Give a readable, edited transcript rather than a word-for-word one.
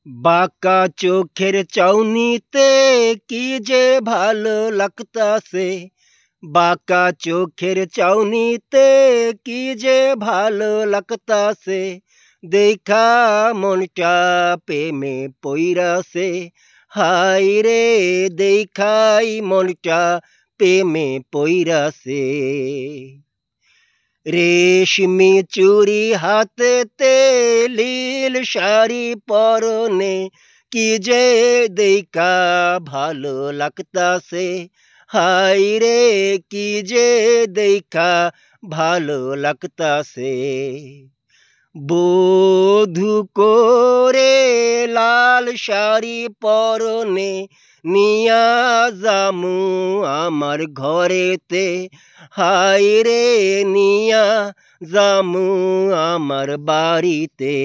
বাঁকা চোখের চাউনিতে কি যে ভালো লাগতাছে, বাঁকা চোখের চাউনিতে কি যে ভালো লাগতাছে, দেখা মনটা প্রেমে পইরাছে, হাই রে দেখাই মনটা প্রেমে পইরাছে। রেশমি চুড়ি হাতেতে লীল শাড়ি পরনে কি যে দেইখা ভালো লাগতাছে, হাই রে কি যে দেইখা ভালো লাগতাছে। বধূ করে লাল শাড়ি পরনে নিয়া যামু আমার ঘরেতে, হাই রে নিয়া যামু আমার বাড়িতে।